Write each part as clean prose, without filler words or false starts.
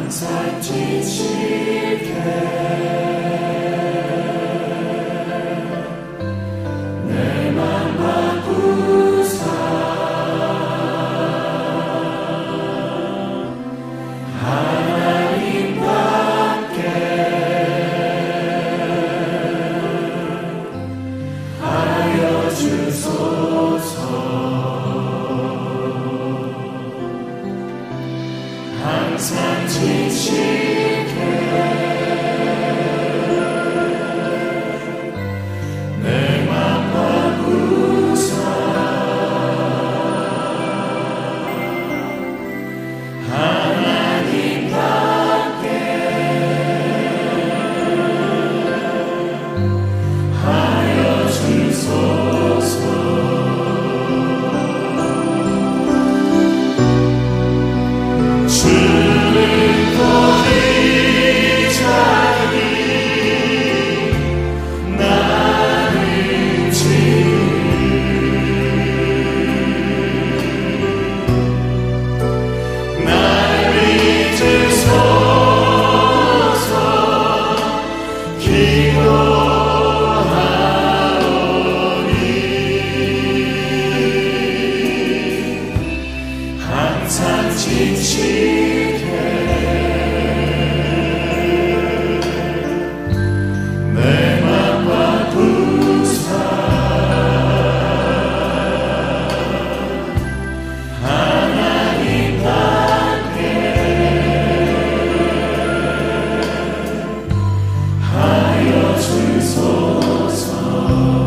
항상 지칠게 내 맘 바꾸사 하나님답게 하여 주소서. 항상 지칠게 내 맘 바꾸사 하나님답게 하여 주소서. 항상 지칠게 내 맘 바꾸사 하나님답게 하여 주소서.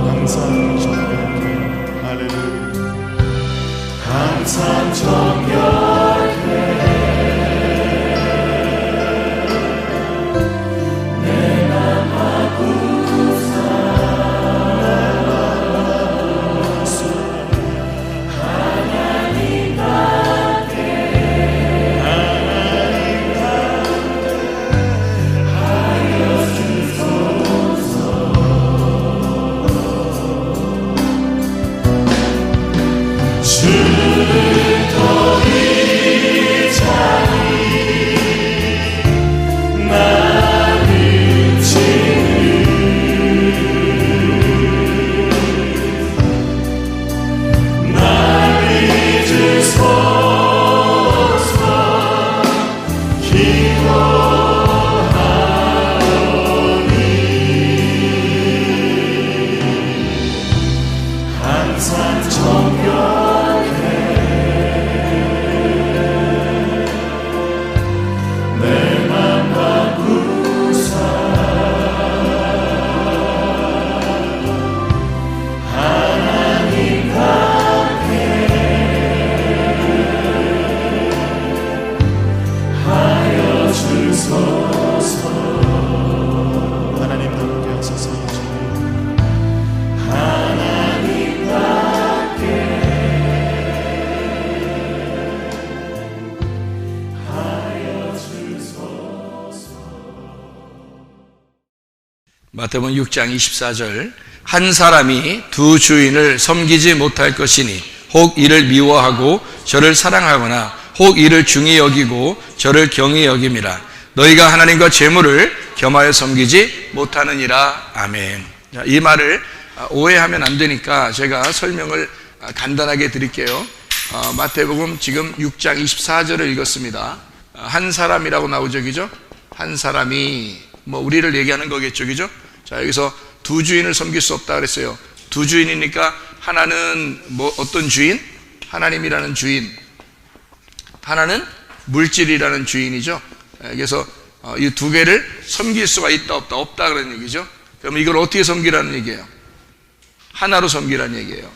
항상 정결케. 할렐루야. 항상 정결케 내 맘 바꾸사 하나님답게 하여 주소서. 항상 정결케 내 맘 바꾸사 하나님답게 하여 주소서. 하나님답게 하소서. 하나님답게 하여 주소서. 마태복음 6장 24절 한 사람이 두 주인을 섬기지 못할 것이니 혹 이를 미워하고 저를 사랑하거나 혹 이를 중히 여기고 저를 경히 여김이라. 너희가 하나님과 재물을 겸하여 섬기지 못하느니라. 아멘. 자, 이 말을 오해하면 안 되니까 제가 설명을 간단하게 드릴게요. 마태복음 지금 6장 24절을 읽었습니다. 한 사람이라고 나오죠, 그죠? 한 사람이 우리를 얘기하는 거겠죠, 그죠? 자, 여기서 두 주인을 섬길 수 없다 그랬어요. 두 주인이니까 하나는 어떤 주인? 하나님이라는 주인. 하나는 물질이라는 주인이죠. 그래서 이 두 개를 섬길 수가 있다 없다? 없다 그런 얘기죠. 그럼 이걸 어떻게 섬기라는 얘기예요? 하나로 섬기라는 얘기예요.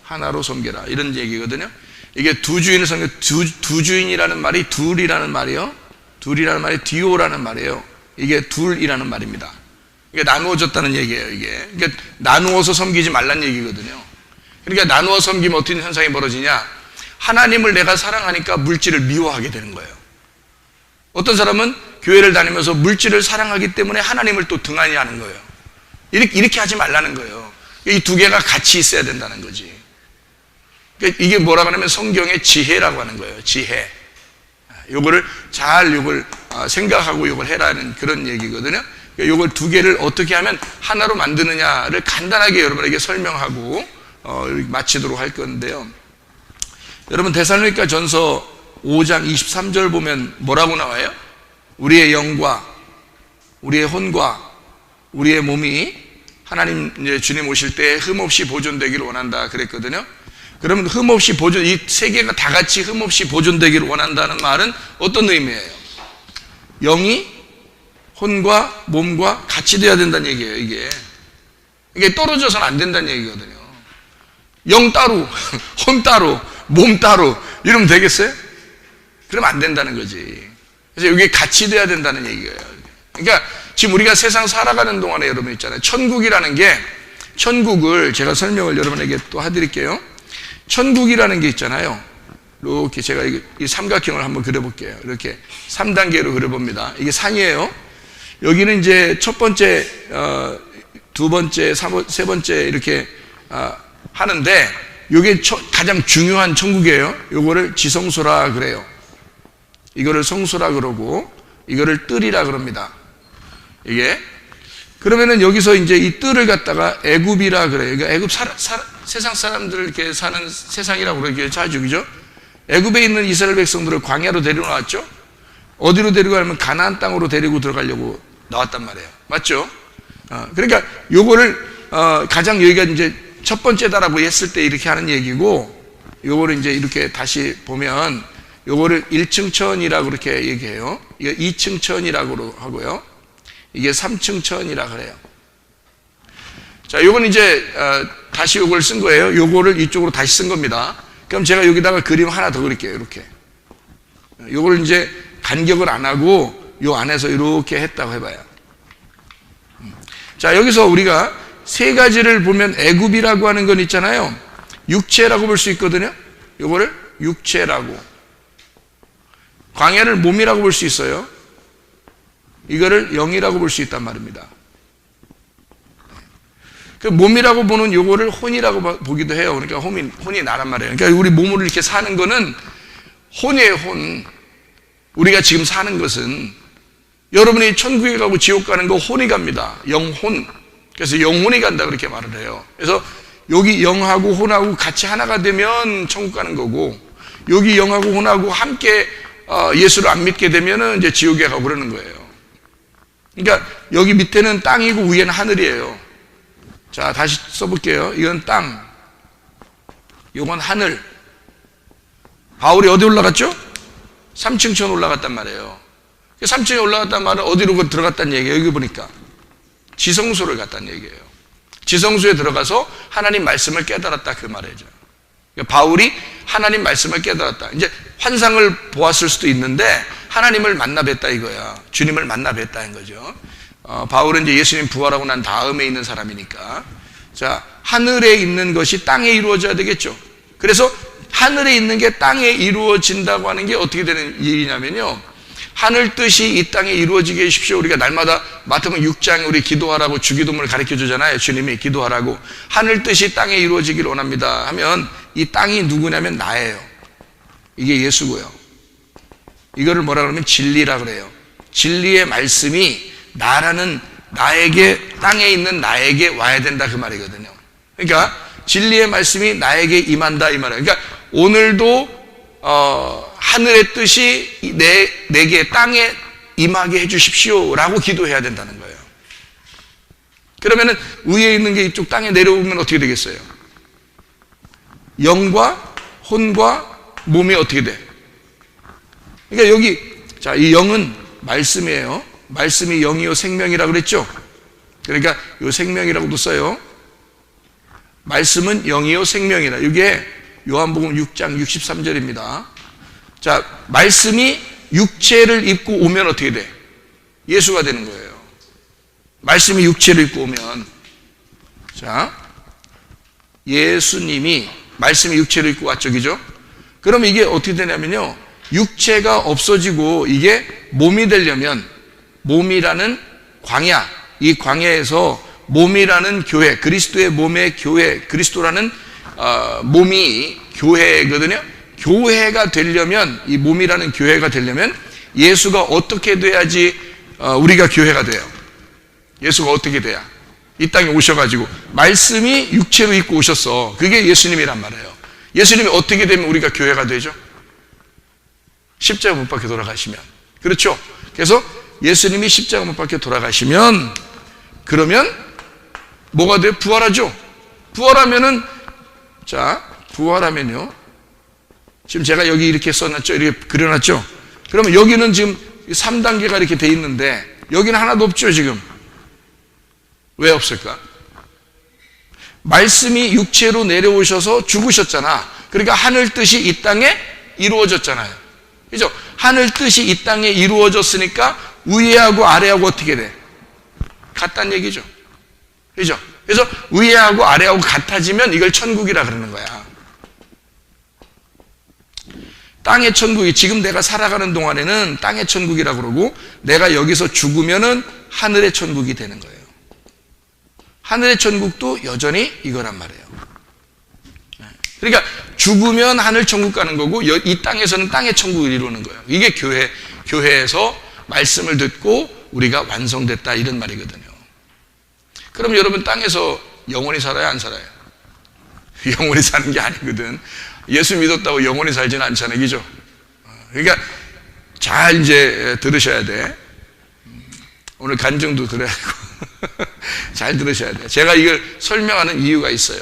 하나로 섬기라 이런 얘기거든요. 이게 두 주인을 섬겨. 두 주인이라는 말이 둘이라는 말이요. 둘이라는 말이 디오라는 말이에요. 이게 둘이라는 말입니다. 이게 나누어졌다는 얘기예요. 이게 그러니까 나누어서 섬기지 말란 얘기거든요. 그러니까 나누어 섬기면 어떤 현상이 벌어지냐? 하나님을 내가 사랑하니까 물질을 미워하게 되는 거예요. 어떤 사람은 교회를 다니면서 물질을 사랑하기 때문에 하나님을 또 등한히 하는 거예요. 이렇게 하지 말라는 거예요. 이 두 개가 같이 있어야 된다는 거지. 이게 뭐라고 하냐면 성경의 지혜라고 하는 거예요. 지혜. 요거를 잘 생각하고 요걸 해라는 그런 얘기거든요. 요걸 두 개를 어떻게 하면 하나로 만드느냐를 간단하게 여러분에게 설명하고 마치도록 할 건데요. 여러분 데살로니가 전서 5장 23절 보면 뭐라고 나와요? 우리의 영과 우리의 혼과 우리의 몸이 하나님 이제 주님 오실 때 흠없이 보존되기를 원한다 그랬거든요. 그러면 흠없이 이 세 개가 다 같이 흠없이 보존되기를 원한다는 말은 어떤 의미예요? 영이 혼과 몸과 같이 돼야 된다는 얘기예요. 이게 떨어져서는 안 된다는 얘기거든요. 영 따로, 혼 따로, 몸 따로 이러면 되겠어요? 그러면 안 된다는 거지. 그래서 이게 같이 돼야 된다는 얘기예요. 그러니까 지금 우리가 세상 살아가는 동안에 여러분 있잖아요. 천국이라는 게, 천국을 제가 설명을 여러분에게 또 해드릴게요. 천국이라는 게 있잖아요. 이렇게 제가 이 삼각형을 한번 그려볼게요. 이렇게 3단계로 그려봅니다. 이게 산이에요. 여기는 이제 첫 번째, 두 번째, 세 번째 이렇게 하는데, 이게 가장 중요한 천국이에요. 요거를 지성소라 그래요. 이거를 성소라 그러고, 이거를 뜰이라 그럽니다. 이게. 그러면은 여기서 이제 이 뜰을 갖다가 애굽이라 그래요. 그러니까 애굽 세상 사람들 이렇게 사는 세상이라고 그러기에 자주기죠. 애굽에 있는 이스라엘 백성들을 광야로 데려나왔죠. 어디로 데려가냐면 가나안 땅으로 데리고 들어가려고 나왔단 말이에요. 맞죠? 그러니까 요거를 가장 여기가 이제 첫 번째다라고 했을 때 이렇게 하는 얘기고, 요거를 이제 이렇게 다시 보면 요거를 1층 천이라고 그렇게 얘기해요. 이거 2층 천이라고 하고요. 이게 3층 천이라 그래요. 자, 요건 이제 다시 요걸 쓴 거예요. 요거를 이쪽으로 다시 쓴 겁니다. 그럼 제가 여기다가 그림 하나 더 그릴게요. 이렇게. 요걸 이제 간격을 안 하고 요 안에서 이렇게 했다고 해봐요. 자, 여기서 우리가 세 가지를 보면 애굽이라고 하는 건 있잖아요. 육체라고 볼 수 있거든요. 요거를 육체라고. 광야를 몸이라고 볼 수 있어요. 이거를 영이라고 볼 수 있단 말입니다. 그 몸이라고 보는 요거를 혼이라고 보기도 해요. 그러니까 혼이 나란 말이에요. 그러니까 우리 몸으로 이렇게 사는 거는 혼이에요, 혼. 우리가 지금 사는 것은 여러분이 천국에 가고 지옥 가는 거 혼이 갑니다. 영혼. 그래서 영혼이 간다 그렇게 말을 해요. 그래서 여기 영하고 혼하고 같이 하나가 되면 천국 가는 거고, 여기 영하고 혼하고 함께 예수를 안 믿게 되면은 이제 지옥에 가고 그러는 거예요. 그러니까 여기 밑에는 땅이고 위에는 하늘이에요. 자, 다시 써볼게요. 이건 땅, 이건 하늘. 바울이 어디 올라갔죠? 3층 천 올라갔단 말이에요. 3층에 올라갔단 말은 어디로 들어갔다는 얘기예요. 여기 보니까 지성소를 갔다는 얘기예요. 지성소에 들어가서 하나님 말씀을 깨달았다 그 말이죠. 그러니까 바울이 하나님 말씀을 깨달았다. 이제 환상을 보았을 수도 있는데 하나님을 만나 뵀다 이거야. 주님을 만나 뵀다는 거죠. 바울은 이제 예수님 부활하고 난 다음에 있는 사람이니까. 자, 하늘에 있는 것이 땅에 이루어져야 되겠죠. 그래서 하늘에 있는 게 땅에 이루어진다고 하는 게 어떻게 되는 일이냐면요, 하늘 뜻이 이 땅에 이루어지게 해주십시오. 우리가 날마다 마태복음 6장에 우리 기도하라고 주기도문을 가르쳐 주잖아요. 주님이 기도하라고. 하늘 뜻이 땅에 이루어지기를 원합니다 하면 이 땅이 누구냐면 나예요. 이게 예수고요. 이거를 뭐라 그러면 진리라 그래요. 진리의 말씀이 나라는 나에게, 땅에 있는 나에게 와야 된다 그 말이거든요. 그러니까 진리의 말씀이 나에게 임한다 이 말이에요. 그러니까 오늘도 하늘의 뜻이 내게 땅에 임하게 해주십시오 라고 기도해야 된다는 거예요. 그러면은 위에 있는 게 이쪽 땅에 내려오면 어떻게 되겠어요? 영과 혼과 몸이 어떻게 돼? 그러니까 여기, 자, 이 영은 말씀이에요. 말씀이 영이요 생명이라 그랬죠? 그러니까 이 생명이라고도 써요. 말씀은 영이요 생명이라. 이게 요한복음 6장 63절입니다. 자, 말씀이 육체를 입고 오면 어떻게 돼? 예수가 되는 거예요. 말씀이 육체를 입고 오면. 자, 예수님이 말씀이 육체를 입고 왔죠, 그죠? 그럼 이게 어떻게 되냐면요, 육체가 없어지고 이게 몸이 되려면, 몸이라는 광야, 이 광야에서 몸이라는 교회, 그리스도의 몸의 교회, 그리스도라는 몸이 교회거든요. 교회가 되려면, 이 몸이라는 교회가 되려면 예수가 어떻게 돼야지 우리가 교회가 돼요? 예수가 어떻게 돼야? 이 땅에 오셔가지고 말씀이 육체로 입고 오셨어. 그게 예수님이란 말이에요. 예수님이 어떻게 되면 우리가 교회가 되죠? 십자가 못 박혀 돌아가시면. 그렇죠? 그래서 예수님이 십자가 못 박혀 돌아가시면, 그러면 뭐가 돼요? 부활하죠? 부활하면은, 자, 부활하면요, 지금 제가 여기 이렇게 써놨죠? 이렇게 그려놨죠? 그러면 여기는 지금 3단계가 이렇게 돼 있는데 여기는 하나도 없죠, 지금. 왜 없을까? 말씀이 육체로 내려오셔서 죽으셨잖아. 그러니까 하늘 뜻이 이 땅에 이루어졌잖아요. 그죠? 하늘 뜻이 이 땅에 이루어졌으니까 위하고 아래하고 어떻게 돼? 같다는 얘기죠. 그죠? 그래서 위하고 아래하고 같아지면 이걸 천국이라 그러는 거야. 땅의 천국이, 지금 내가 살아가는 동안에는 땅의 천국이라 그러고, 내가 여기서 죽으면은 하늘의 천국이 되는 거예요. 하늘의 천국도 여전히 이거란 말이에요. 그러니까 죽으면 하늘 천국 가는 거고, 이 땅에서는 땅의 천국을 이루는 거예요. 이게 교회에서 말씀을 듣고 우리가 완성됐다, 이런 말이거든요. 그럼 여러분, 땅에서 영원히 살아요, 안 살아요? 영원히 사는 게 아니거든. 예수 믿었다고 영원히 살지는 않잖아요. 그죠? 그러니까 잘 이제 들으셔야 돼. 오늘 간증도 들어야 되고 잘 들으셔야 돼요. 제가 이걸 설명하는 이유가 있어요.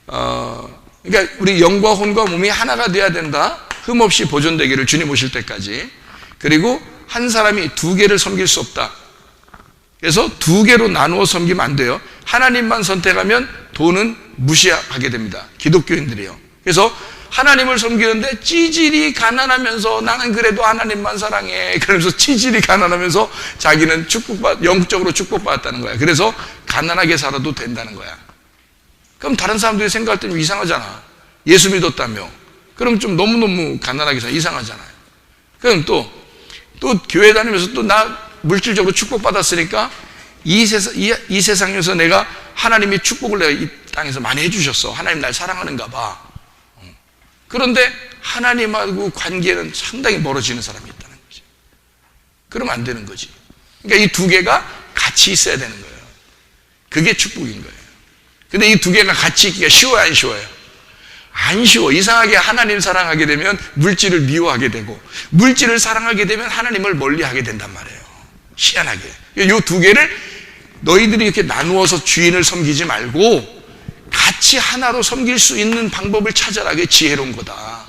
그러니까 우리 영과 혼과 몸이 하나가 돼야 된다. 흠없이 보존되기를, 주님 오실 때까지. 그리고 한 사람이 두 개를 섬길 수 없다. 그래서 두 개로 나누어 섬기면 안 돼요. 하나님만 선택하면 돈은 무시하게 됩니다. 기독교인들이요. 그래서 하나님을 섬기는데 찌질이 가난하면서, 나는 그래도 하나님만 사랑해, 그러면서 찌질이 가난하면서 자기는 영적으로 축복받았다는 거야. 그래서 가난하게 살아도 된다는 거야. 그럼 다른 사람들이 생각할 때는 이상하잖아. 예수 믿었다며. 그럼 좀 너무너무 가난하게 살아. 이상하잖아요. 그럼 또 교회 다니면서 또 나 물질적으로 축복받았으니까 이 세상에서 내가 하나님이 축복을 내가 이 땅에서 많이 해주셨어. 하나님 날 사랑하는가 봐. 그런데 하나님하고 관계는 상당히 멀어지는 사람이 있다는 거지. 그러면 안 되는 거지. 그러니까 이 두 개가 같이 있어야 되는 거예요. 그게 축복인 거예요. 근데 이 두 개가 같이 있기가 쉬워요, 안 쉬워요? 안 쉬워. 이상하게 하나님 사랑하게 되면 물질을 미워하게 되고, 물질을 사랑하게 되면 하나님을 멀리하게 된단 말이에요. 희한하게. 이 두 개를 너희들이 이렇게 나누어서 주인을 섬기지 말고 같이 하나로 섬길 수 있는 방법을 찾아라. 그게 지혜로운 거다.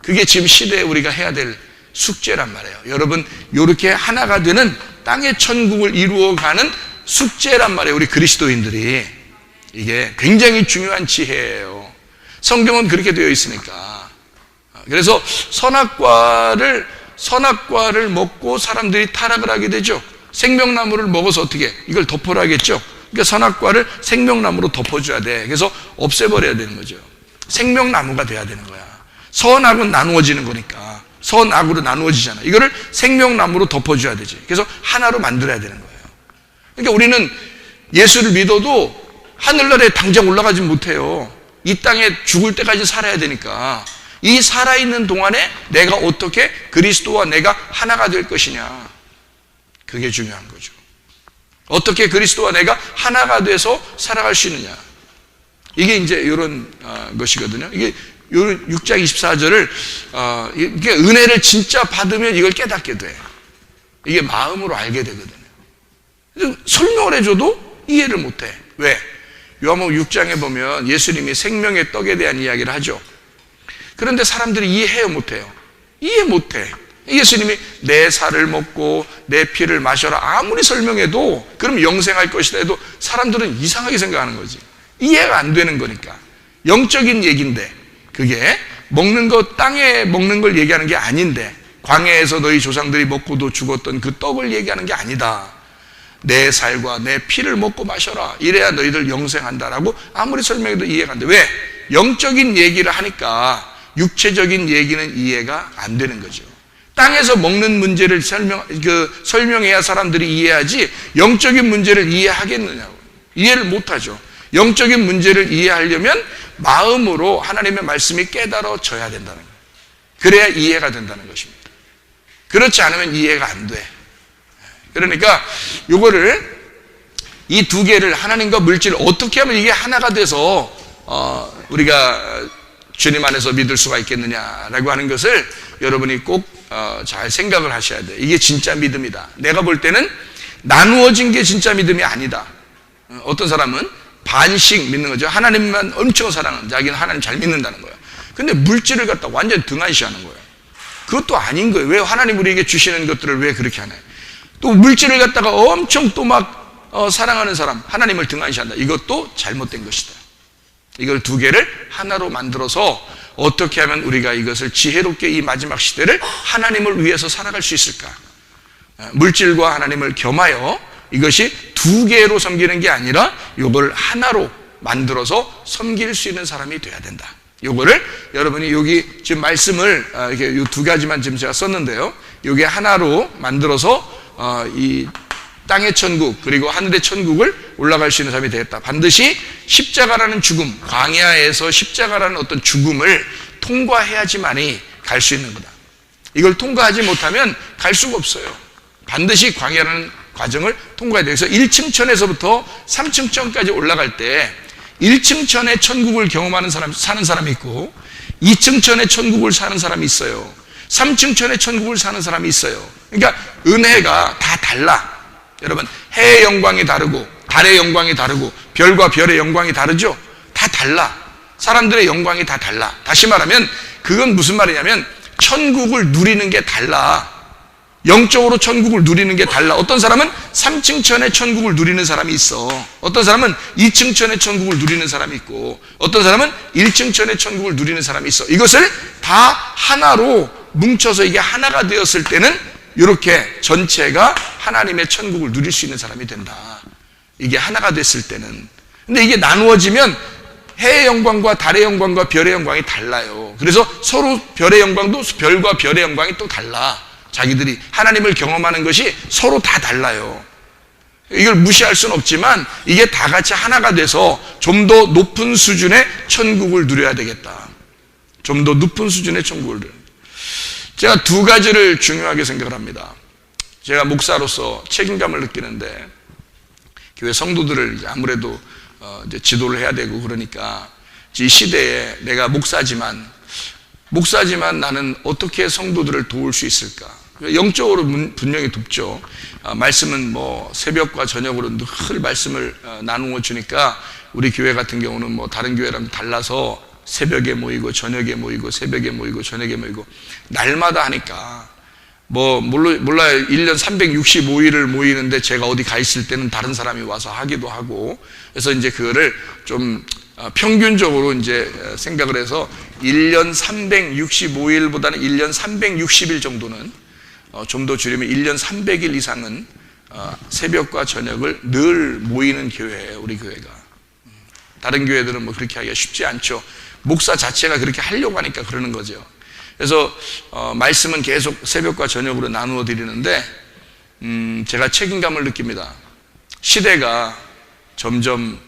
그게 지금 시대에 우리가 해야 될 숙제란 말이에요. 여러분, 이렇게 하나가 되는 땅의 천국을 이루어가는 숙제란 말이에요. 우리 그리스도인들이. 이게 굉장히 중요한 지혜예요. 성경은 그렇게 되어 있으니까. 그래서 선악과를 먹고 사람들이 타락을 하게 되죠. 생명나무를 먹어서 어떻게 이걸 덮으라 하겠죠. 그러니까 선악과를 생명나무로 덮어줘야 돼. 그래서 없애버려야 되는 거죠. 생명나무가 돼야 되는 거야. 선악은 나누어지는 거니까. 선악으로 나누어지잖아. 이거를 생명나무로 덮어줘야 되지. 그래서 하나로 만들어야 되는 거예요. 그러니까 우리는 예수를 믿어도 하늘나라에 당장 올라가지 못해요. 이 땅에 죽을 때까지 살아야 되니까. 이 살아있는 동안에 내가 어떻게 그리스도와 내가 하나가 될 것이냐. 그게 중요한 거죠. 어떻게 그리스도와 내가 하나가 돼서 살아갈 수 있느냐. 이게 이제 이런 것이거든요. 이게 6장 24절을 이게 은혜를 진짜 받으면 이걸 깨닫게 돼. 이게 마음으로 알게 되거든요. 설명을 해줘도 이해를 못해. 왜? 요한복음 6장에 보면 예수님이 생명의 떡에 대한 이야기를 하죠. 그런데 사람들이 이해해요, 못해요? 이해 못해. 예수님이 내 살을 먹고 내 피를 마셔라 아무리 설명해도, 그럼 영생할 것이다 해도 사람들은 이상하게 생각하는 거지. 이해가 안 되는 거니까. 영적인 얘기인데, 그게 먹는 것, 땅에 먹는 걸 얘기하는 게 아닌데, 광야에서 너희 조상들이 먹고도 죽었던 그 떡을 얘기하는 게 아니다. 내 살과 내 피를 먹고 마셔라, 이래야 너희들 영생한다라고 아무리 설명해도 이해가 안 돼. 왜? 영적인 얘기를 하니까 육체적인 얘기는 이해가 안 되는 거죠. 땅에서 먹는 문제를 설명해야 사람들이 이해하지, 영적인 문제를 이해하겠느냐고. 이해를 못하죠. 영적인 문제를 이해하려면 마음으로 하나님의 말씀이 깨달아져야 된다는 거예요. 그래야 이해가 된다는 것입니다. 그렇지 않으면 이해가 안 돼. 그러니까 요거를 이 두 개를 하나님과 물질을 어떻게 하면 이게 하나가 돼서 우리가 주님 안에서 믿을 수가 있겠느냐라고 하는 것을 여러분이 꼭 잘 생각을 하셔야 돼요. 이게 진짜 믿음이다. 내가 볼 때는 나누어진 게 진짜 믿음이 아니다. 어떤 사람은 반씩 믿는 거죠. 하나님만 엄청 사랑하는, 자기는 하나님 잘 믿는다는 거예요. 근데 물질을 갖다 완전 등한시하는 거예요. 그것도 아닌 거예요. 왜 하나님 우리에게 주시는 것들을 왜 그렇게 하나요? 또 물질을 갖다가 엄청 또 막 사랑하는 사람, 하나님을 등한시한다. 이것도 잘못된 것이다. 이걸 두 개를 하나로 만들어서 어떻게 하면 우리가 이것을 지혜롭게 이 마지막 시대를 하나님을 위해서 살아갈 수 있을까? 물질과 하나님을 겸하여 이것이 두 개로 섬기는 게 아니라 이걸 하나로 만들어서 섬길 수 있는 사람이 돼야 된다. 요거를 여러분이 여기 지금 말씀을 이렇게 요 두 가지만 지금 제가 썼는데요. 요게 하나로 만들어서 이 땅의 천국 그리고 하늘의 천국을 올라갈 수 있는 사람이 되겠다. 반드시 십자가라는 죽음, 광야에서 십자가라는 어떤 죽음을 통과해야지만이 갈 수 있는 거다. 이걸 통과하지 못하면 갈 수가 없어요. 반드시 광야라는 과정을 통과해야 돼요. 그래서 1층 천에서부터 3층 천까지 올라갈 때 1층 천의 천국을 경험하는 사람, 사는 사람이 있고 2층 천의 천국을 사는 사람이 있어요. 3층 천의 천국을 사는 사람이 있어요. 그러니까 은혜가 다 달라. 여러분, 해의 영광이 다르고 달의 영광이 다르고 별과 별의 영광이 다르죠? 다 달라. 사람들의 영광이 다 달라. 다시 말하면 그건 무슨 말이냐면 천국을 누리는 게 달라. 영적으로 천국을 누리는 게 달라. 어떤 사람은 3층 천의 천국을 누리는 사람이 있어. 어떤 사람은 2층 천의 천국을 누리는 사람이 있고 어떤 사람은 1층 천의 천국을 누리는 사람이 있어. 이것을 다 하나로 뭉쳐서 이게 하나가 되었을 때는 이렇게 전체가 하나님의 천국을 누릴 수 있는 사람이 된다. 이게 하나가 됐을 때는. 근데 이게 나누어지면 해의 영광과 달의 영광과 별의 영광이 달라요. 그래서 서로 별의 영광도 별과 별의 영광이 또 달라. 자기들이 하나님을 경험하는 것이 서로 다 달라요. 이걸 무시할 수는 없지만 이게 다 같이 하나가 돼서 좀 더 높은 수준의 천국을 누려야 되겠다. 좀 더 높은 수준의 천국을 누려야 되겠다. 제가 두 가지를 중요하게 생각을 합니다. 제가 목사로서 책임감을 느끼는데 교회 성도들을 아무래도 이제 지도를 해야 되고 그러니까 이 시대에 내가 목사지만 나는 어떻게 성도들을 도울 수 있을까? 영적으로 분명히 돕죠. 말씀은 뭐 새벽과 저녁으로 늘 말씀을 나누어 주니까 우리 교회 같은 경우는 뭐 다른 교회랑 달라서 새벽에 모이고 저녁에 모이고 새벽에 모이고 저녁에 모이고 날마다 하니까 뭐 몰라요. 1년 365일을 모이는데 제가 어디 가 있을 때는 다른 사람이 와서 하기도 하고 그래서 이제 그거를 좀 평균적으로 이제 생각을 해서 1년 365일보다는 1년 360일 정도는 좀 더 줄이면 1년 300일 이상은 새벽과 저녁을 늘 모이는 교회예요. 우리 교회가. 다른 교회들은 뭐 그렇게 하기가 쉽지 않죠. 목사 자체가 그렇게 하려고 하니까 그러는 거죠. 그래서 말씀은 계속 새벽과 저녁으로 나누어 드리는데 제가 책임감을 느낍니다. 시대가 점점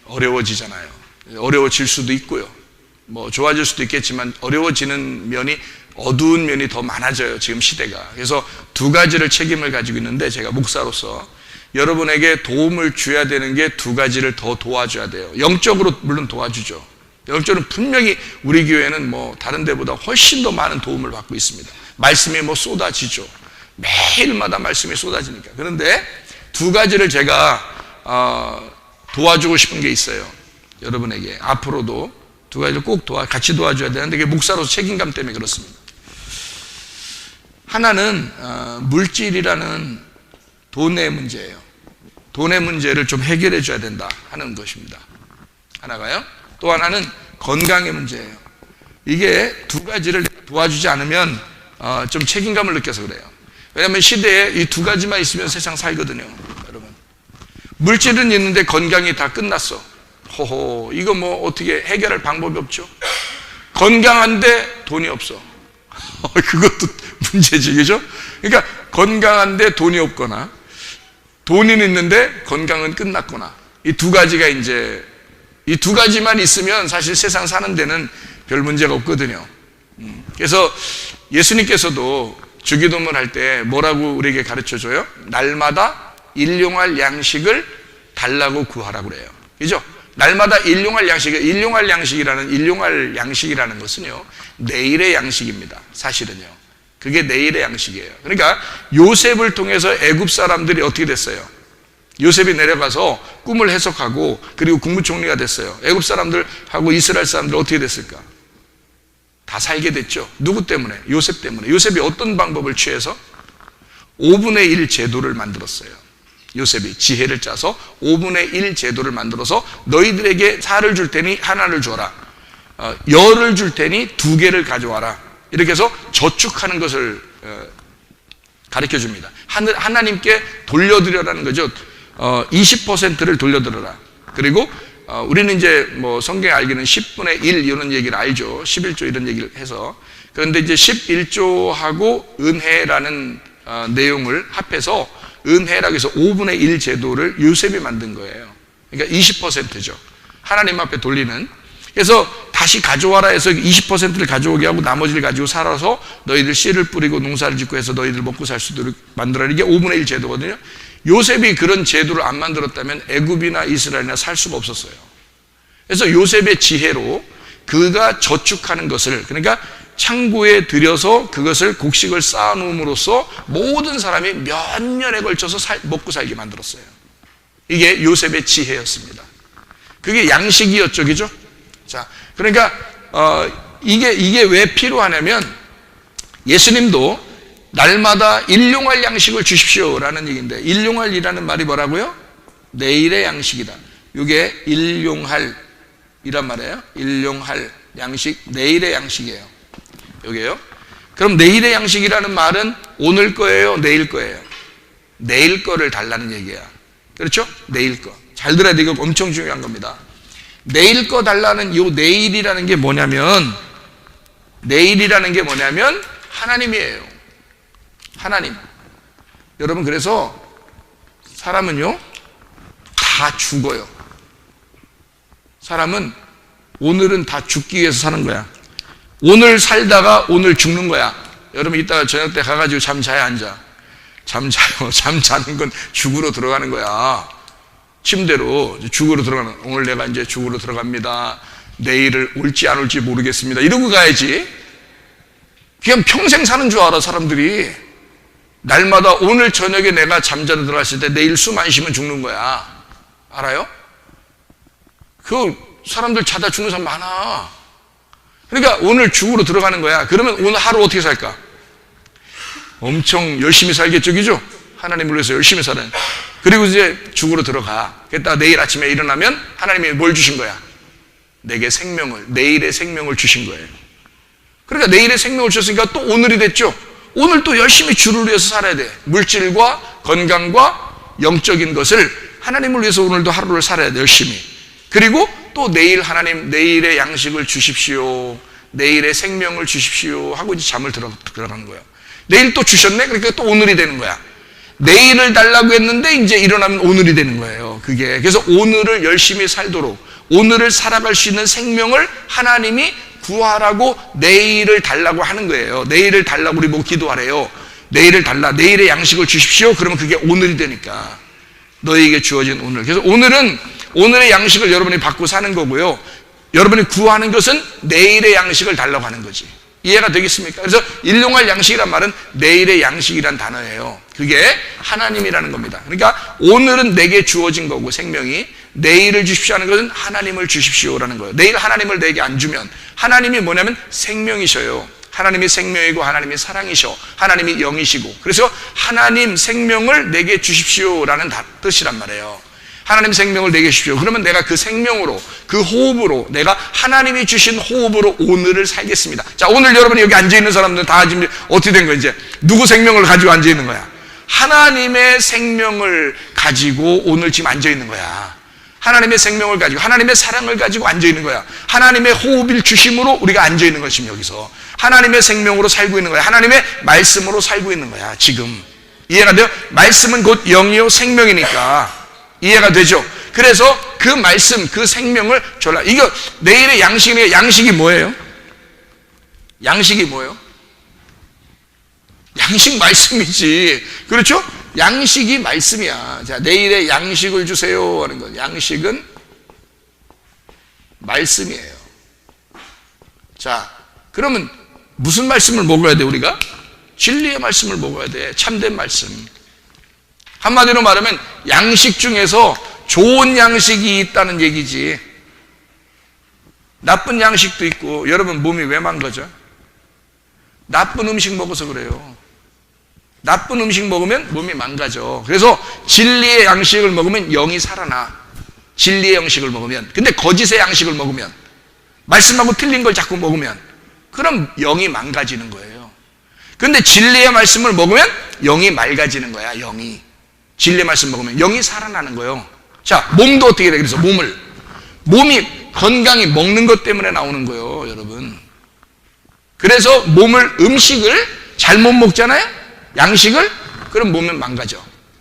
어려워지잖아요. 어려워질 수도 있고요. 뭐 좋아질 수도 있겠지만 어려워지는 면이 어두운 면이 더 많아져요. 지금 시대가. 그래서 두 가지를 책임을 가지고 있는데 제가 목사로서 여러분에게 도움을 줘야 되는 게 두 가지를 더 도와줘야 돼요. 영적으로 물론 도와주죠. 영적으로 분명히 우리 교회는 뭐 다른 데보다 훨씬 더 많은 도움을 받고 있습니다. 말씀이 뭐 쏟아지죠. 매일마다 말씀이 쏟아지니까. 그런데 두 가지를 제가 도와주고 싶은 게 있어요. 여러분에게 앞으로도 두 가지를 꼭 같이 도와줘야 되는데 그게 목사로서 책임감 때문에 그렇습니다. 하나는 물질이라는 돈의 문제예요. 돈의 문제를 좀 해결해 줘야 된다 하는 것입니다. 하나가요. 또 하나는 건강의 문제예요. 이게 두 가지를 도와주지 않으면 좀 책임감을 느껴서 그래요. 왜냐하면 시대에 이 두 가지만 있으면 세상 살거든요. 여러분, 물질은 있는데 건강이 다 끝났어. 호호, 이거 뭐 어떻게 해결할 방법이 없죠. 건강한데 돈이 없어. 그것도 문제지, 그죠? 그러니까 건강한데 돈이 없거나 돈은 있는데 건강은 끝났거나 이 두 가지가 이제 이 두 가지만 있으면 사실 세상 사는 데는 별 문제가 없거든요. 그래서 예수님께서도 주기도문 할 때 뭐라고 우리에게 가르쳐 줘요? 날마다 일용할 양식을 달라고 구하라고 그래요. 그죠? 날마다 일용할 양식이라는 것은요, 내일의 양식입니다. 사실은요. 그게 내일의 양식이에요. 그러니까 요셉을 통해서 애굽 사람들이 어떻게 됐어요? 요셉이 내려가서 꿈을 해석하고 그리고 국무총리가 됐어요. 애굽 사람들하고 이스라엘 사람들 어떻게 됐을까? 다 살게 됐죠. 누구 때문에? 요셉 때문에. 요셉이 어떤 방법을 취해서? 5분의 1 제도를 만들었어요. 요셉이 지혜를 짜서 5분의 1 제도를 만들어서 너희들에게 살을 줄 테니 하나를 줘라, 열을 줄 테니 2개를 가져와라, 이렇게 해서 저축하는 것을 가르쳐 줍니다. 하나님께 돌려드려라는 거죠. 20%를 돌려드려라. 그리고 우리는 이제 뭐 성경에 알기는 10분의 1 이런 얘기를 알죠. 11조 이런 얘기를 해서. 그런데 이제 11조하고 은혜라는 내용을 합해서 은혜라고 해서 5분의 1 제도를 요셉이 만든 거예요. 그러니까 20%죠. 하나님 앞에 돌리는. 그래서 다시 가져와라 해서 20%를 가져오게 하고 나머지를 가지고 살아서 너희들 씨를 뿌리고 농사를 짓고 해서 너희들 먹고 살 수 있도록 만들어라. 이게 5분의 1 제도거든요. 요셉이 그런 제도를 안 만들었다면 애굽이나 이스라엘이나 살 수가 없었어요. 그래서 요셉의 지혜로 그가 저축하는 것을, 그러니까 창고에 들여서 그것을 곡식을 쌓아놓음으로써 모든 사람이 몇 년에 걸쳐서 먹고 살게 만들었어요. 이게 요셉의 지혜였습니다. 그게 양식이었죠, 그죠? 자, 그러니까 이게 왜 필요하냐면 예수님도 날마다 일용할 양식을 주십시오라는 얘기인데, 일용할이라는 말이 뭐라고요? 내일의 양식이다. 이게 일용할이란 말이에요. 일용할 양식, 내일의 양식이에요. 여기에요. 그럼 내일의 양식이라는 말은 오늘 거예요, 내일 거예요? 내일 거를 달라는 얘기야. 그렇죠? 내일 거. 잘 들어야 돼. 이거 엄청 중요한 겁니다. 내일 거 달라는 요 내일이라는 게 뭐냐면, 하나님이에요. 하나님. 여러분, 그래서 사람은요 다 죽어요. 사람은 오늘은 다 죽기 위해서 사는 거야. 오늘 살다가 오늘 죽는 거야. 여러분, 이따가 저녁 때 가가지고 잠 자야 안 자? 잠 자요. 잠 자는 건 죽으로 들어가는 거야. 침대로 죽으로 들어가는. 오늘 내가 이제 죽으로 들어갑니다. 내일을 올지 안 올지 모르겠습니다. 이러고 가야지. 그냥 평생 사는 줄 알아, 사람들이. 날마다 오늘 저녁에 내가 잠자러 들어갔을 때 내일 숨 안 쉬면 죽는 거야. 알아요? 그 사람들 자다 죽는 사람 많아. 그러니까 오늘 죽으로 들어가는 거야. 그러면 오늘 하루 어떻게 살까? 엄청 열심히 살겠죠, 그죠? 하나님을 위해서 열심히 살아요. 그리고 이제 죽으로 들어가. 그랬다가 내일 아침에 일어나면 하나님이 뭘 주신 거야? 내게 생명을, 내일의 생명을 주신 거예요. 그러니까 내일의 생명을 주셨으니까 또 오늘이 됐죠. 오늘 또 열심히 주를 위해서 살아야 돼. 물질과 건강과 영적인 것을 하나님을 위해서 오늘도 하루를 살아야 돼, 열심히. 그리고 또 내일 하나님, 내일의 양식을 주십시오, 내일의 생명을 주십시오 하고 이제 잠을 들어가는 거예요. 내일 또 주셨네? 그러니까 또 오늘이 되는 거야. 내일을 달라고 했는데 이제 일어나면 오늘이 되는 거예요. 그게. 그래서 오늘을 열심히 살도록, 오늘을 살아갈 수 있는 생명을 하나님이 구하라고 내일을 달라고 하는 거예요. 내일을 달라고 우리 뭐 기도하래요. 내일을 달라, 내일의 양식을 주십시오. 그러면 그게 오늘이 되니까. 너희에게 주어진 오늘. 그래서 오늘은 오늘의 양식을 여러분이 받고 사는 거고요. 여러분이 구하는 것은 내일의 양식을 달라고 하는 거지. 이해가 되겠습니까? 그래서 일용할 양식이란 말은 내일의 양식이란 단어예요. 그게 하나님이라는 겁니다. 그러니까 오늘은 내게 주어진 거고, 생명이. 내일을 주십시오 하는 것은 하나님을 주십시오라는 거예요. 내일 하나님을 내게 안 주면, 하나님이 뭐냐면 생명이셔요. 하나님이 생명이고 하나님이 사랑이셔. 하나님이 영이시고. 그래서 하나님 생명을 내게 주십시오라는 뜻이란 말이에요. 하나님 생명을 내게 주십시오. 그러면 내가 그 생명으로, 그 호흡으로, 내가 하나님이 주신 호흡으로 오늘을 살겠습니다. 자, 오늘 여러분이 여기 앉아있는 사람들은 다 지금 어떻게 된 거야? 이제 누구 생명을 가지고 앉아있는 거야? 하나님의 생명을 가지고 오늘 지금 앉아있는 거야. 하나님의 생명을 가지고, 하나님의 사랑을 가지고 앉아있는 거야. 하나님의 호흡을 주심으로 우리가 앉아있는 것입니다. 여기서 하나님의 생명으로 살고 있는 거야. 하나님의 말씀으로 살고 있는 거야, 지금. 이해가 돼요? 말씀은 곧 영이요 생명이니까. 이해가 되죠? 그래서 그 말씀, 그 생명을 졸라. 이거 내일의 양식이 뭐예요? 양식이 뭐예요? 양식 말씀이지. 그렇죠? 양식이 말씀이야. 자, 내일의 양식을 주세요 하는 거. 양식은 말씀이에요. 자, 그러면 무슨 말씀을 먹어야 돼, 우리가? 진리의 말씀을 먹어야 돼. 참된 말씀. 한마디로 말하면 양식 중에서 좋은 양식이 있다는 얘기지. 나쁜 양식도 있고. 여러분, 몸이 왜 망가져? 나쁜 음식 먹어서 그래요. 나쁜 음식 먹으면 몸이 망가져. 그래서 진리의 양식을 먹으면 영이 살아나. 진리의 양식을 먹으면. 근데 거짓의 양식을 먹으면, 말씀하고 틀린 걸 자꾸 먹으면, 그럼 영이 망가지는 거예요. 근데 진리의 말씀을 먹으면 영이 맑아지는 거야. 영이. 진리의 말씀 먹으면 영이 살아나는 거예요. 자, 몸도 어떻게 돼? 그래서 몸이 건강이 먹는 것 때문에 나오는 거예요, 여러분. 그래서 음식을 잘못 먹잖아요? 양식을? 그럼 몸은 망가져.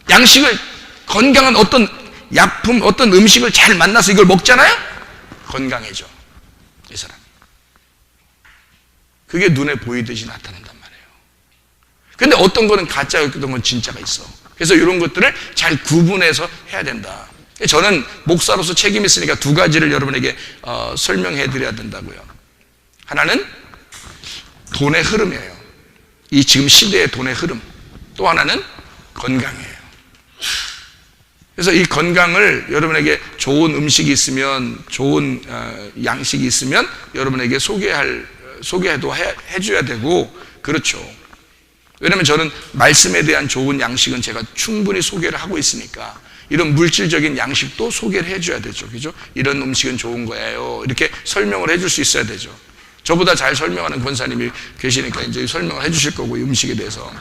양식을, 건강한 어떤 약품, 어떤 음식을 잘 만나서 이걸 먹잖아요? 건강해져, 이 사람. 그게 눈에 보이듯이 나타난단 말이에요. 근데 어떤 거는 가짜고 어떤 건 진짜가 있어. 그래서 이런 것들을 잘 구분해서 해야 된다. 저는 목사로서 책임이 있으니까 두 가지를 여러분에게 설명해 드려야 된다고요. 하나는 돈의 흐름이에요. 이 지금 시대의 돈의 흐름. 또 하나는 건강이에요. 그래서 이 건강을 여러분에게 좋은 음식이 있으면, 좋은 양식이 있으면 여러분에게 소개도 해줘야 되고, 그렇죠. 왜냐하면 저는 말씀에 대한 좋은 양식은 제가 충분히 소개를 하고 있으니까 이런 물질적인 양식도 소개를 해줘야 되죠. 그죠? 이런 음식은 좋은 거예요. 이렇게 설명을 해줄 수 있어야 되죠. 저보다 잘 설명하는 권사님이 계시니까 이제 설명을 해주실 거고, 이 음식에 대해서.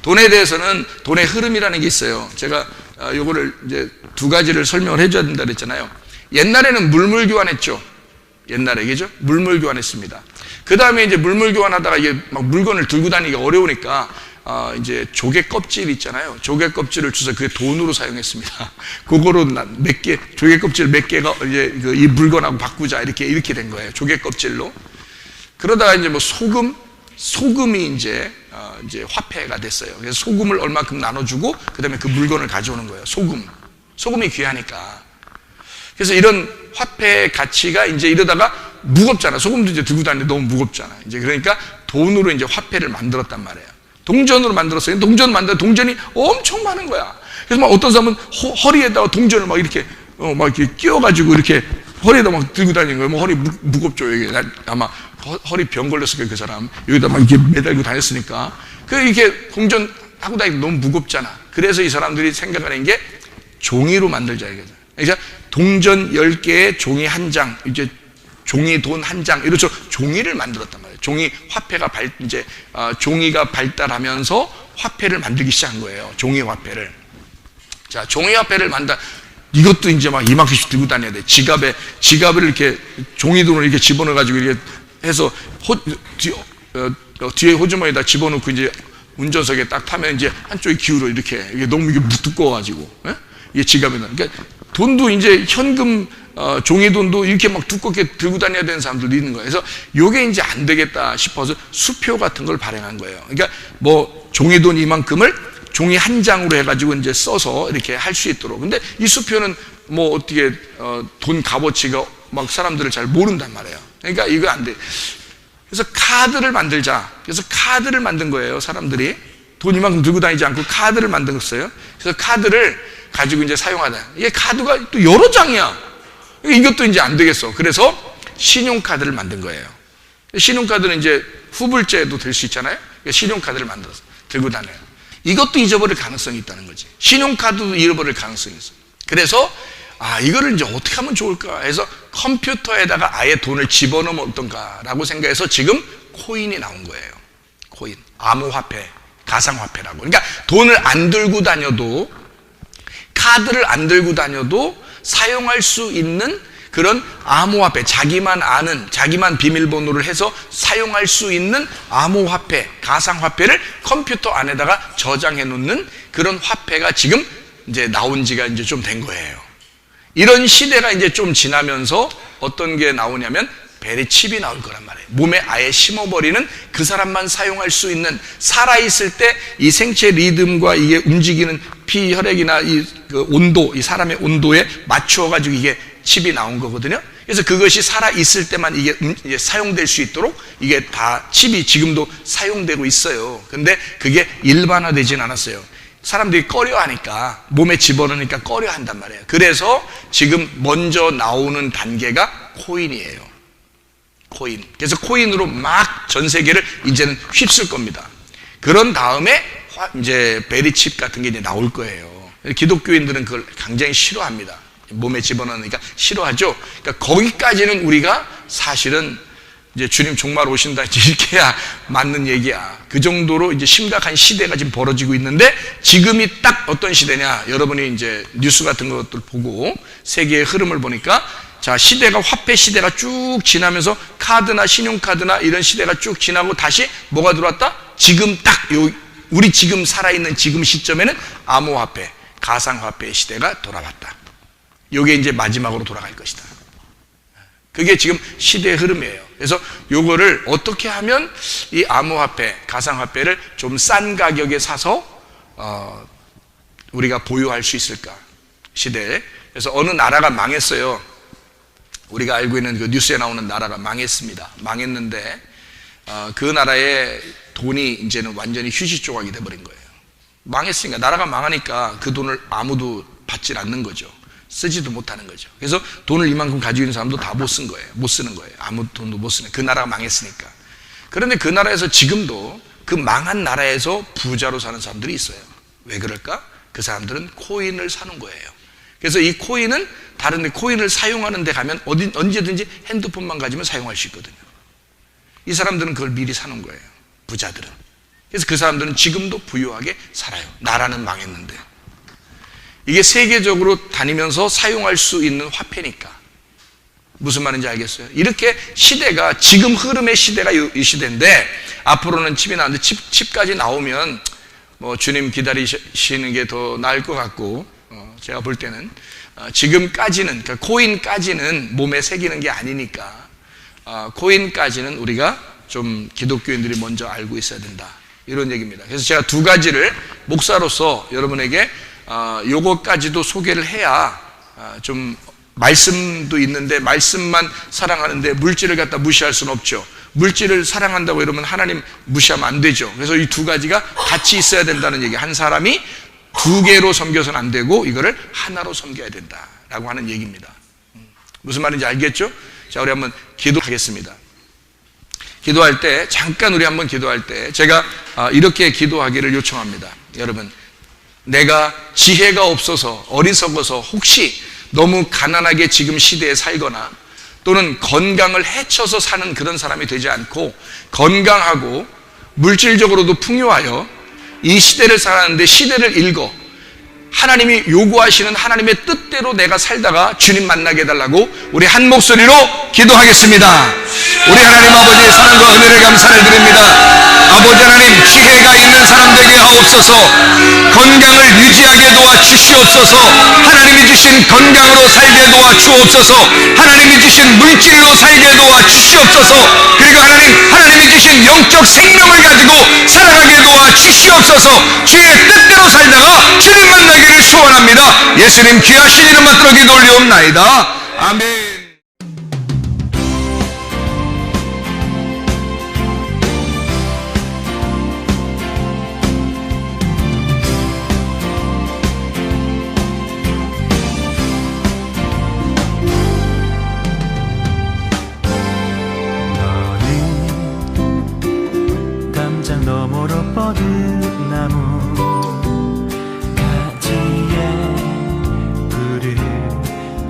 돈에 대해서는 돈의 흐름이라는 게 있어요. 제가 요거를 이제 두 가지를 설명을 해줘야 된다 그랬잖아요. 옛날에는 물물 교환했죠. 옛날에, 그죠? 물물 교환했습니다. 그 다음에 이제 물물 교환하다가 이게 막 물건을 들고 다니기 어려우니까 이제 조개 껍질 있잖아요. 조개 껍질을 주서 그게 돈으로 사용했습니다. 그거로 몇 개, 조개 껍질 몇 개가 이제 이 물건하고 바꾸자 이렇게 된 거예요. 조개 껍질로. 그러다가 이제 뭐 소금이 이제 화폐가 됐어요. 그래서 소금을 얼마큼 나눠주고 그 다음에 그 물건을 가져오는 거예요. 소금이 귀하니까. 그래서 이런 화폐의 가치가 이제 이러다가 무겁잖아. 소금도 이제 들고 다니는데 너무 무겁잖아. 이제 그러니까 돈으로 이제 화폐를 만들었단 말이에요. 동전으로 만들었어요. 동전이 엄청 많은 거야. 그래서 막 어떤 사람은 허리에다가 동전을 막 이렇게 끼워가지고 이렇게 허리에다 막 들고 다니는 거예요. 뭐 허리 무겁죠. 이게 아마 허리 병 걸렸을 거예요. 그 사람 여기다 막 이렇게 매달고 다녔으니까. 이렇게 동전 하고 다니기 너무 무겁잖아. 그래서 이 사람들이 생각하는 게 종이로 만들자 이거죠. 그러니까 동전 10개에 종이 한 장, 이제 종이 돈 한 장, 이렇죠. 종이를 만들었단 말이에요. 종이 화폐가 종이가 발달하면서 화폐를 만들기 시작한 거예요. 종이 화폐를. 자, 종이 화폐를 이것도 이제 막 이만큼씩 들고 다녀야 돼. 지갑을 이렇게 종이돈을 이렇게 집어넣어가지고 이렇게 해서 뒤에 호주머니에다 집어넣고 이제 운전석에 딱 타면 이제 한쪽이 기울어 이렇게. 이게 너무 이게 두꺼워가지고. 예? 이게 지갑에 넣는. 그러니까 돈도 이제 현금, 종이돈도 이렇게 막 두껍게 들고 다녀야 되는 사람들도 있는 거예요. 그래서 이게 이제 안 되겠다 싶어서 수표 같은 걸 발행한 거예요. 그러니까 뭐 종이돈 이만큼을 종이 한 장으로 해가지고 이제 써서 이렇게 할 수 있도록. 근데 이 수표는 뭐 어떻게 돈 값어치가 막 사람들을 잘 모른단 말이에요. 그러니까 이거 안 돼. 그래서 카드를 만들자. 그래서 카드를 만든 거예요. 사람들이 돈 이만큼 들고 다니지 않고 카드를 만들었어요. 그래서 카드를 가지고 이제 사용하다. 이게 카드가 또 여러 장이야. 이것도 이제 안 되겠어. 그래서 신용카드를 만든 거예요. 신용카드는 이제 후불제도 될 수 있잖아요. 신용카드를 만들어서 들고 다녀요. 이것도 잊어버릴 가능성이 있다는 거지. 신용카드도 잃어버릴 가능성이 있어. 그래서 이거를 이제 어떻게 하면 좋을까 해서 컴퓨터에다가 아예 돈을 집어넣으면 어떤가라고 생각해서 지금 코인이 나온 거예요. 코인, 암호화폐, 가상화폐라고. 그러니까 돈을 안 들고 다녀도, 카드를 안 들고 다녀도 사용할 수 있는 그런 암호화폐, 자기만 아는, 자기만 비밀번호를 해서 사용할 수 있는 암호화폐, 가상화폐를 컴퓨터 안에다가 저장해 놓는 그런 화폐가 지금 이제 나온 지가 이제 좀 된 거예요. 이런 시대가 이제 좀 지나면서 어떤 게 나오냐면 베리칩이 나올 거란 말이에요. 몸에 아예 심어버리는, 그 사람만 사용할 수 있는, 살아있을 때 이 생체 리듬과 이게 움직이는 피, 혈액이나 그 온도, 이 사람의 온도에 맞추어가지고 이게 칩이 나온 거거든요. 그래서 그것이 살아있을 때만 이게 사용될 수 있도록 이게 다 칩이 지금도 사용되고 있어요. 근데 그게 일반화되진 않았어요. 사람들이 꺼려 하니까, 몸에 집어넣으니까 꺼려 한단 말이에요. 그래서 지금 먼저 나오는 단계가 코인이에요. 코인. 그래서 코인으로 막 전 세계를 이제는 휩쓸 겁니다. 그런 다음에 이제 베리칩 같은 게 이제 나올 거예요. 기독교인들은 그걸 굉장히 싫어합니다. 몸에 집어넣으니까 싫어하죠. 그러니까 거기까지는 우리가 사실은 이제 주님 종말 오신다 이렇게 해야 맞는 얘기야. 그 정도로 이제 심각한 시대가 지금 벌어지고 있는데, 지금이 딱 어떤 시대냐? 여러분이 이제 뉴스 같은 것들 보고 세계의 흐름을 보니까, 자, 시대가, 화폐 시대가 쭉 지나면서 카드나 신용카드나 이런 시대가 쭉 지나고 다시 뭐가 들어왔다? 지금 딱 우리 지금 살아있는 지금 시점에는 암호화폐, 가상화폐의 시대가 돌아왔다. 이게 이제 마지막으로 돌아갈 것이다. 그게 지금 시대의 흐름이에요. 그래서 요거를 어떻게 하면 이 암호화폐, 가상화폐를 좀 싼 가격에 사서 우리가 보유할 수 있을까? 시대에. 그래서 어느 나라가 망했어요. 우리가 알고 있는 그 뉴스에 나오는 나라가 망했습니다. 망했는데 그 나라의 돈이 이제는 완전히 휴지 조각이 돼버린 거예요. 망했으니까, 나라가 망하니까 그 돈을 아무도 받질 않는 거죠. 쓰지도 못하는 거죠. 그래서 돈을 이만큼 가지고 있는 사람도 다 못 쓴 거예요. 못 쓰는 거예요. 아무 돈도 못 쓰는. 그 나라가 망했으니까. 그런데 그 나라에서 지금도 그 망한 나라에서 부자로 사는 사람들이 있어요. 왜 그럴까? 그 사람들은 코인을 사는 거예요. 그래서 이 코인은 다른 데, 코인을 사용하는 데 가면 언제든지 핸드폰만 가지면 사용할 수 있거든요. 이 사람들은 그걸 미리 사는 거예요. 부자들은. 그래서 그 사람들은 지금도 부유하게 살아요. 나라는 망했는데. 이게 세계적으로 다니면서 사용할 수 있는 화폐니까. 무슨 말인지 알겠어요? 이렇게 시대가, 지금 흐름의 시대가 이 시대인데, 앞으로는 칩이 나오는데, 칩까지 나오면 뭐 주님 기다리시는 게 더 나을 것 같고, 제가 볼 때는 지금까지는, 그러니까 코인까지는 몸에 새기는 게 아니니까 코인까지는 우리가 좀 기독교인들이 먼저 알고 있어야 된다, 이런 얘기입니다. 그래서 제가 두 가지를 목사로서 여러분에게 요거까지도 소개를 해야 좀, 말씀도 있는데 말씀만 사랑하는데 물질을 갖다 무시할 수는 없죠. 물질을 사랑한다고 이러면 하나님 무시하면 안 되죠. 그래서 이 두 가지가 같이 있어야 된다는 얘기. 한 사람이 두 개로 섬겨서는 안 되고 이거를 하나로 섬겨야 된다라고 하는 얘기입니다. 무슨 말인지 알겠죠? 자, 우리 한번 기도하겠습니다. 기도할 때, 잠깐 우리 한번 기도할 때 제가 이렇게 기도하기를 요청합니다. 여러분, 내가 지혜가 없어서, 어리석어서 혹시 너무 가난하게 지금 시대에 살거나 또는 건강을 해쳐서 사는 그런 사람이 되지 않고, 건강하고 물질적으로도 풍요하여 이 시대를 살았는데 시대를 읽어 하나님이 요구하시는 하나님의 뜻대로 내가 살다가 주님 만나게 해달라고 우리 한 목소리로 기도하겠습니다. 우리 하나님 아버지의 사랑과 은혜를 감사를 드립니다. 아버지 하나님, 지혜가 있는 사람 되게 하옵소서. 건강을 유지하게 도와주시옵소서. 하나님이 주신 건강으로 살게 도와주옵소서. 하나님이 주신 물질로 살게 도와주시옵소서. 그리고 하나님이 주신 영적 생명을 가지고 살아가게 도와주시옵소서. 주의 뜻대로 살다가 주님 만나기를 소원합니다. 예수님 귀하신 이름 받들어 기도 올리옵나이다. 아멘.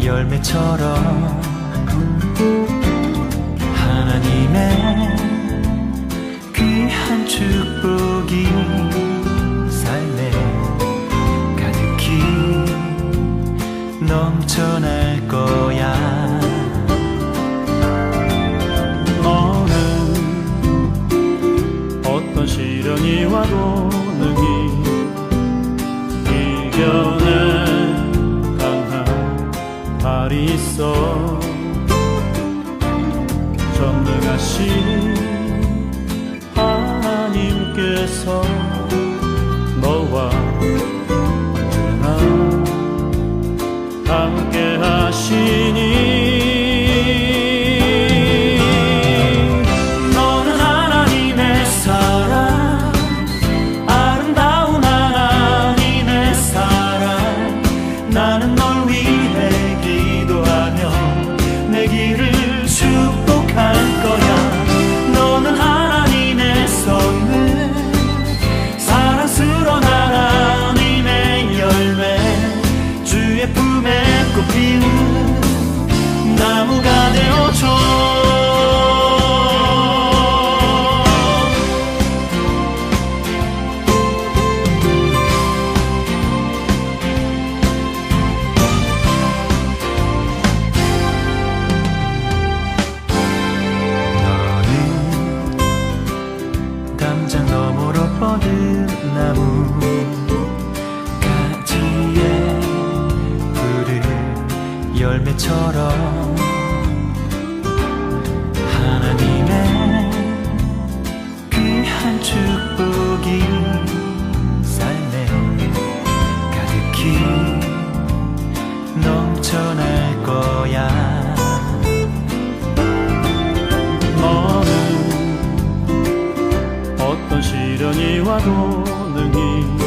열매처럼 하나님의 귀한 축복이 삶에 가득히 넘쳐날 거야. 너는 어떤 시련이 와도 능히 이겨내 강한 있어. 전능하신 하나님께서 너와 언제나 함께 하시니 너는 하나님의 사랑, 아름다운 하나님의 사랑. 나는 널 위해 기도하며 내 길을 축복할 거야. 너는 하나님의 선물, 사랑스러운 하나님의 열매, 주의 품에 꽃피우는 나무가 되어줘. 담장 너머로 뻗은 나무 가지에 푸른 열매처럼 하나님의 귀한 축복이 삶에 가득히 넘쳐날 거야. 너는 어떤 시련이 와도 능히